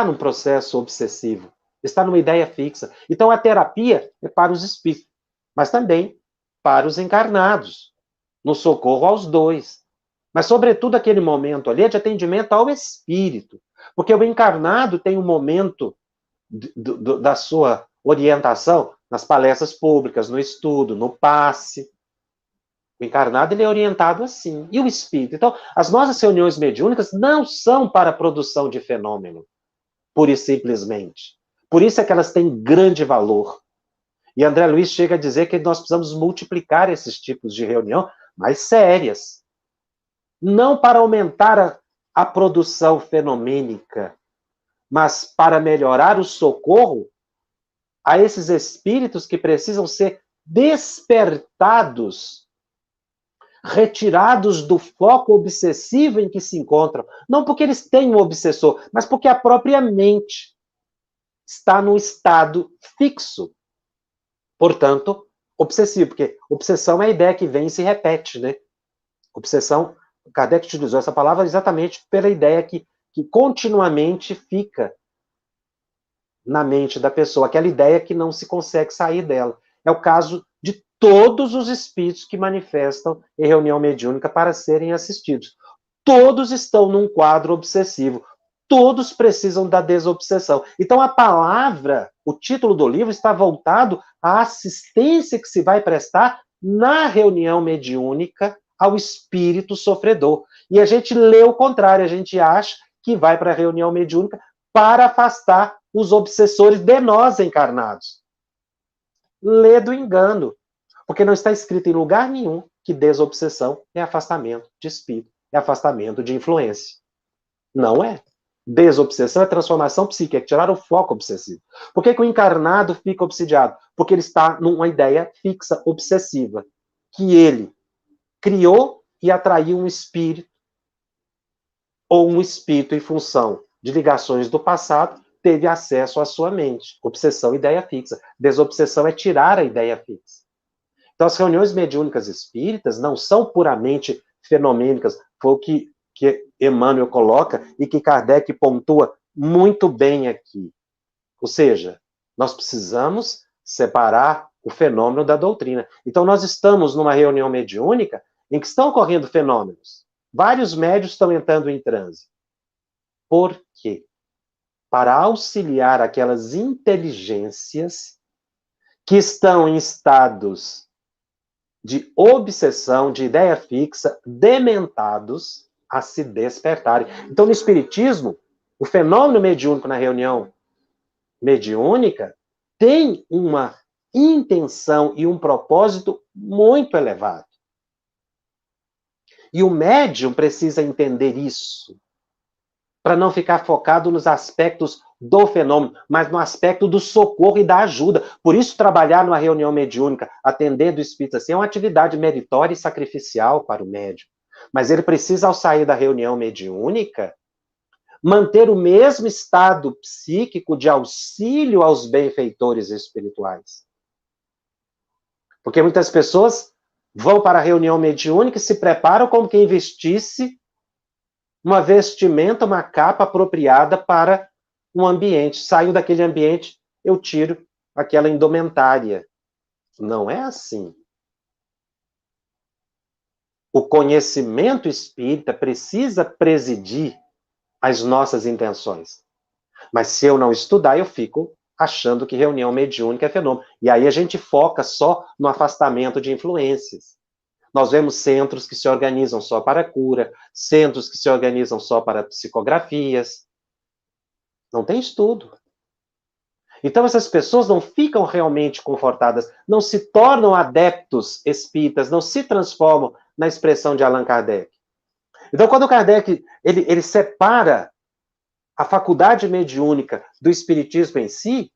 num processo obsessivo, está numa ideia fixa. Então a terapia é para os espíritos, mas também para os encarnados, no socorro aos dois. Mas, sobretudo, aquele momento ali é de atendimento ao espírito, porque o encarnado tem um momento da sua orientação nas palestras públicas, no estudo, no passe. O encarnado ele é orientado assim. E o espírito? Então, as nossas reuniões mediúnicas não são para a produção de fenômeno, pura e simplesmente. Por isso é que elas têm grande valor. E André Luiz chega a dizer que nós precisamos multiplicar esses tipos de reunião mais sérias. Não para aumentar a produção fenomênica, mas para melhorar o socorro a esses espíritos que precisam ser despertados, retirados do foco obsessivo em que se encontram. Não porque eles têm um obsessor, mas porque a própria mente está num estado fixo. Portanto, obsessivo, porque obsessão é a ideia que vem e se repete, né? Obsessão, Kardec utilizou essa palavra exatamente pela ideia que continuamente fica na mente da pessoa, aquela ideia que não se consegue sair dela. É o caso de todos os espíritos que manifestam em reunião mediúnica para serem assistidos. Todos estão num quadro obsessivo. Todos precisam da desobsessão. Então, a palavra, o título do livro está voltado à assistência que se vai prestar na reunião mediúnica ao espírito sofredor. E a gente lê o contrário, a gente acha que vai para a reunião mediúnica para afastar os obsessores de nós encarnados. Lê do engano, porque não está escrito em lugar nenhum que desobsessão é afastamento de espírito, é afastamento de influência. Não é. Desobsessão é transformação psíquica, é tirar o foco obsessivo. Por que o encarnado fica obsidiado? Porque ele está numa ideia fixa, obsessiva, que ele criou e atraiu um espírito, ou um espírito em função de ligações do passado, teve acesso à sua mente. Obsessão, ideia fixa. Desobsessão é tirar a ideia fixa. Então, as reuniões mediúnicas espíritas não são puramente fenomênicas, foi o que Emmanuel coloca e que Kardec pontua muito bem aqui. Ou seja, nós precisamos separar o fenômeno da doutrina. Então, nós estamos numa reunião mediúnica em que estão ocorrendo fenômenos. Vários médios estão entrando em transe. Por quê? Para auxiliar aquelas inteligências que estão em estados de obsessão, de ideia fixa, dementados a se despertarem. Então, no Espiritismo, o fenômeno mediúnico na reunião mediúnica tem uma intenção e um propósito muito elevado. E o médium precisa entender isso, para não ficar focado nos aspectos do fenômeno, mas no aspecto do socorro e da ajuda. Por isso, trabalhar numa reunião mediúnica, atendendo o espírito assim, é uma atividade meritória e sacrificial para o médium. Mas ele precisa, ao sair da reunião mediúnica, manter o mesmo estado psíquico de auxílio aos benfeitores espirituais. Porque muitas pessoas vão para a reunião mediúnica e se preparam como quem vestisse uma vestimenta, uma capa apropriada para um ambiente. Saiu daquele ambiente, eu tiro aquela indumentária. Não é assim. O conhecimento espírita precisa presidir as nossas intenções. Mas se eu não estudar, eu fico achando que reunião mediúnica é fenômeno. E aí a gente foca só no afastamento de influências. Nós vemos centros que se organizam só para cura, centros que se organizam só para psicografias. Não tem estudo. Então essas pessoas não ficam realmente confortadas, não se tornam adeptos espíritas, não se transformam na expressão de Allan Kardec. Então quando Kardec ele separa a faculdade mediúnica do espiritismo em si,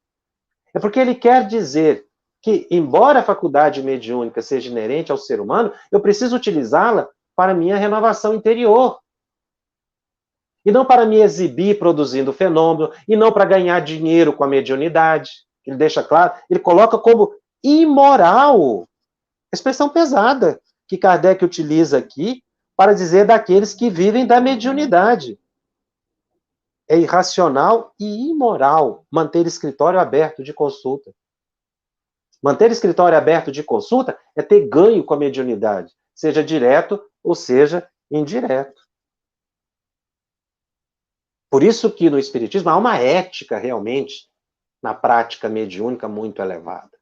é porque ele quer dizer que, embora a faculdade mediúnica seja inerente ao ser humano, eu preciso utilizá-la para minha renovação interior. E não para me exibir produzindo fenômeno, e não para ganhar dinheiro com a mediunidade. Ele deixa claro, ele coloca como imoral, expressão pesada, que Kardec utiliza aqui para dizer daqueles que vivem da mediunidade. É irracional e imoral manter escritório aberto de consulta. Manter escritório aberto de consulta é ter ganho com a mediunidade, seja direto ou seja indireto. Por isso que no Espiritismo há uma ética realmente na prática mediúnica muito elevada.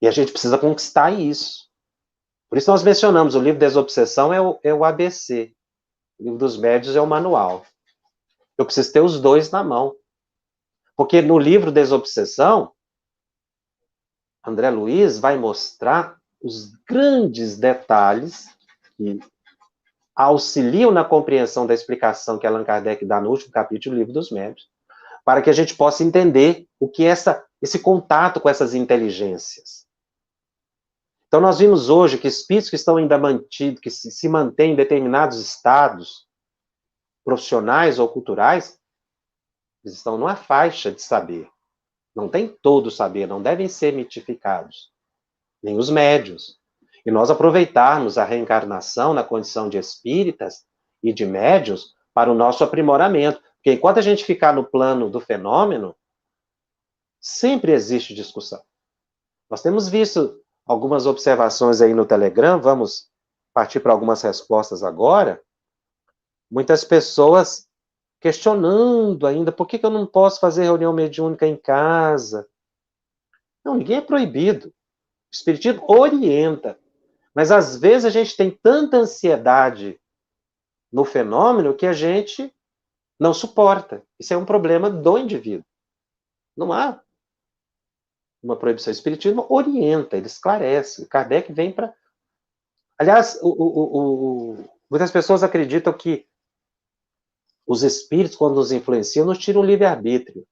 E a gente precisa conquistar isso. Por isso nós mencionamos, o livro Desobsessão é o ABC. O livro dos médios é o manual. Eu preciso ter os dois na mão. Porque no livro Desobsessão, André Luiz vai mostrar os grandes detalhes que auxiliam na compreensão da explicação que Allan Kardec dá no último capítulo do Livro dos Médiuns, para que a gente possa entender o que é esse contato com essas inteligências. Então, nós vimos hoje que espíritos que estão ainda mantidos, que se mantêm em determinados estados profissionais ou culturais, eles estão numa faixa de saber. Não tem todo o saber, não devem ser mitificados, nem os médiuns. E nós aproveitarmos a reencarnação na condição de espíritas e de médiuns para o nosso aprimoramento. Porque enquanto a gente ficar no plano do fenômeno, sempre existe discussão. Nós temos visto algumas observações aí no Telegram, vamos partir para algumas respostas agora. Muitas pessoas questionando ainda, por que eu não posso fazer reunião mediúnica em casa? Não, ninguém é proibido. O Espiritismo orienta. Mas às vezes a gente tem tanta ansiedade no fenômeno que a gente não suporta. Isso é um problema do indivíduo. Não há uma proibição. O Espiritismo orienta, ele esclarece. Kardec vem para... Aliás, muitas pessoas acreditam que os espíritos, quando nos influenciam, nos tiram o livre-arbítrio.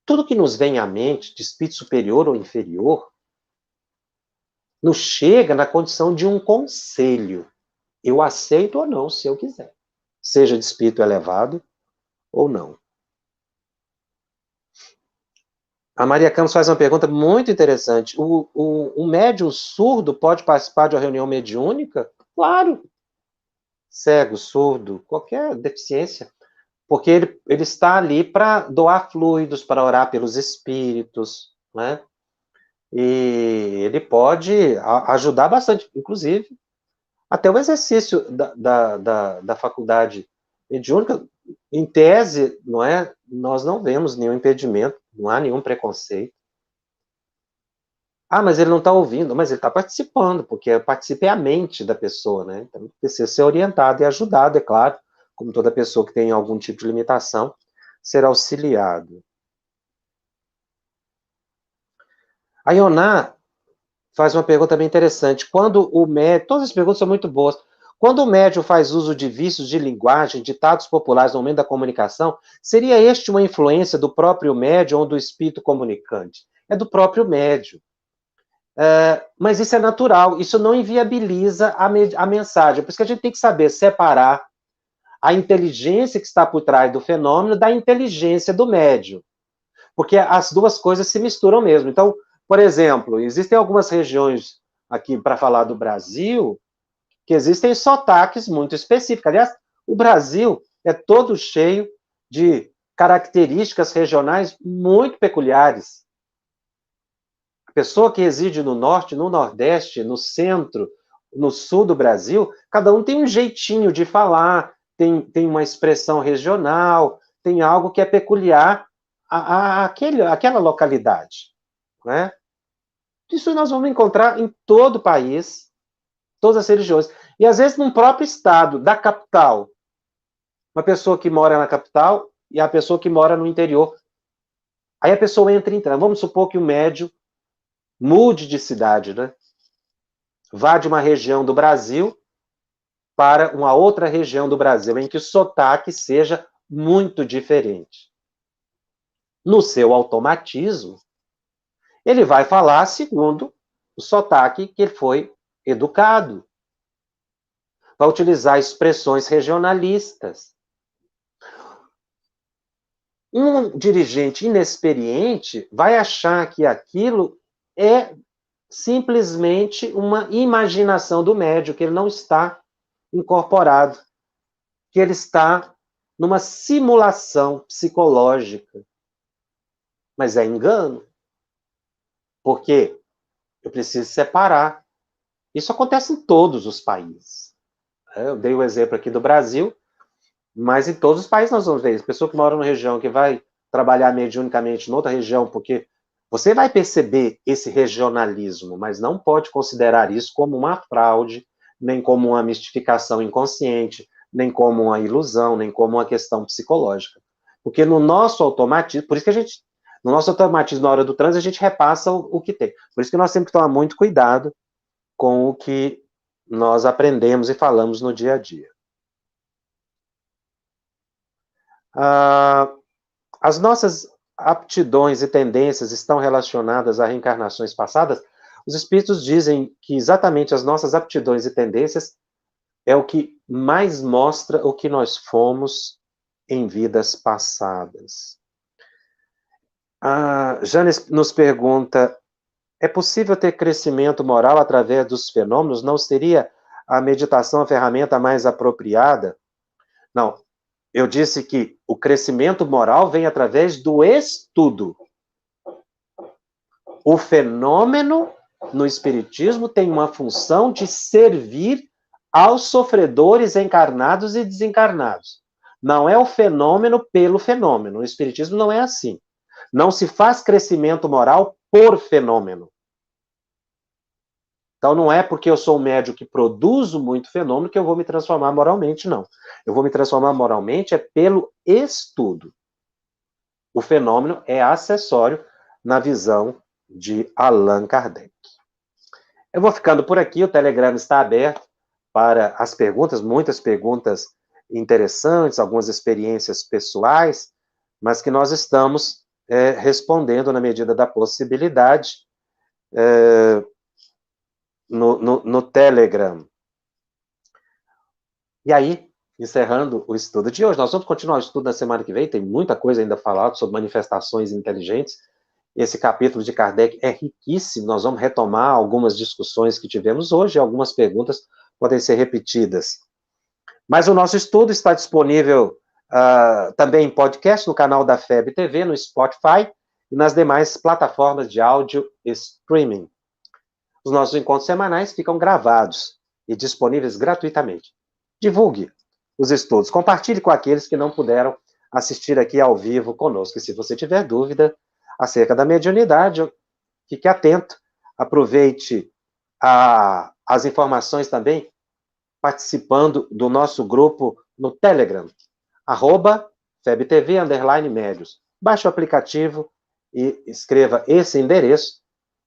Tudo que nos vem à mente, de espírito superior ou inferior, nos chega na condição de um conselho. Eu aceito ou não, se eu quiser. Seja de espírito elevado ou não. A Maria Campos faz uma pergunta muito interessante. O médium surdo pode participar de uma reunião mediúnica? Claro. Cego, surdo, qualquer deficiência. Porque ele está ali para doar fluidos, para orar pelos espíritos, né? E ele pode ajudar bastante. Inclusive, Até o exercício da faculdade mediúnica, em tese, não é? Nós não vemos nenhum impedimento, não há nenhum preconceito. Ah, mas ele não está ouvindo, mas ele está participando, porque participa é a mente da pessoa, né? Então, precisa ser orientado e ajudado, é claro, como toda pessoa que tem algum tipo de limitação, ser auxiliado. A Ioná faz uma pergunta bem interessante. Quando o médium, todas as perguntas são muito boas. Quando o médium faz uso de vícios de linguagem, ditados populares no momento da comunicação, seria este uma influência do próprio médium ou do espírito comunicante? É do próprio médium. Mas isso é natural, isso não inviabiliza a mensagem. Por isso que a gente tem que saber separar a inteligência que está por trás do fenômeno da inteligência do médium. Porque as duas coisas se misturam mesmo. Então, por exemplo, existem algumas regiões aqui, para falar do Brasil, que existem sotaques muito específicos. Aliás, o Brasil é todo cheio de características regionais muito peculiares. A pessoa que reside no norte, no nordeste, no centro, no sul do Brasil, cada um tem um jeitinho de falar, tem uma expressão regional, tem algo que é peculiar àquela localidade. Né? Isso nós vamos encontrar em todo o país, todas as religiões. E às vezes num próprio estado, da capital. Uma pessoa que mora na capital e a pessoa que mora no interior. Aí a pessoa entra em transe. Vamos supor que o médium mude de cidade, né? Vá de uma região do Brasil para uma outra região do Brasil, em que o sotaque seja muito diferente. No seu automatismo, ele vai falar segundo o sotaque que ele foi educado. Vai utilizar expressões regionalistas. Um dirigente inexperiente vai achar que aquilo é simplesmente uma imaginação do médium, que ele não está incorporado, que ele está numa simulação psicológica. Mas é engano. Porque eu preciso separar. Isso acontece em todos os países. Eu dei o exemplo aqui do Brasil, mas em todos os países nós vamos ver isso. Pessoa que mora numa região que vai trabalhar mediunicamente em outra região, porque você vai perceber esse regionalismo, mas não pode considerar isso como uma fraude, nem como uma mistificação inconsciente, nem como uma ilusão, nem como uma questão psicológica. Porque no nosso automatismo, por isso que no nosso automatismo, na hora do trânsito, a gente repassa o que tem. Por isso que nós temos que tomar muito cuidado com o que nós aprendemos e falamos no dia a dia. As nossas aptidões e tendências estão relacionadas a reencarnações passadas? Os espíritos dizem que exatamente as nossas aptidões e tendências é o que mais mostra o que nós fomos em vidas passadas. A Janes nos pergunta, é possível ter crescimento moral através dos fenômenos? Não seria a meditação a ferramenta mais apropriada? Não. Eu disse que o crescimento moral vem através do estudo. O fenômeno no Espiritismo tem uma função de servir aos sofredores encarnados e desencarnados. Não é o fenômeno pelo fenômeno. O Espiritismo não é assim. Não se faz crescimento moral por fenômeno. Então, não é porque eu sou um médium que produzo muito fenômeno que eu vou me transformar moralmente, não. Eu vou me transformar moralmente é pelo estudo. O fenômeno é acessório na visão de Allan Kardec. Eu vou ficando por aqui, o Telegram está aberto para as perguntas, muitas perguntas interessantes, algumas experiências pessoais, mas que nós estamos respondendo na medida da possibilidade no Telegram. E aí, encerrando o estudo de hoje, nós vamos continuar o estudo na semana que vem, tem muita coisa ainda a falar sobre manifestações inteligentes. Esse capítulo de Kardec é riquíssimo, nós vamos retomar algumas discussões que tivemos hoje, algumas perguntas podem ser repetidas. Mas o nosso estudo está disponível também em podcast no canal da FEB TV, no Spotify e nas demais plataformas de áudio streaming. Os nossos encontros semanais ficam gravados e disponíveis gratuitamente. Divulgue os estudos, compartilhe com aqueles que não puderam assistir aqui ao vivo conosco. E se você tiver dúvida acerca da mediunidade, fique atento, aproveite as informações também participando do nosso grupo no Telegram, @FebTV_Médios. Baixe o aplicativo e escreva esse endereço,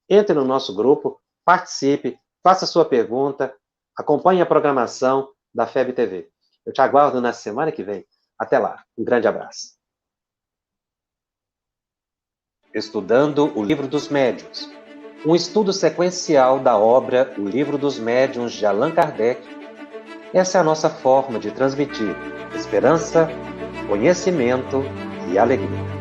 entre no nosso grupo, participe, faça sua pergunta, acompanhe a programação da FEB TV. Eu te aguardo na semana que vem. Até lá. Um grande abraço. Estudando o Livro dos Médiuns. Um estudo sequencial da obra O Livro dos Médiuns de Allan Kardec. Essa é a nossa forma de transmitir esperança, conhecimento e alegria.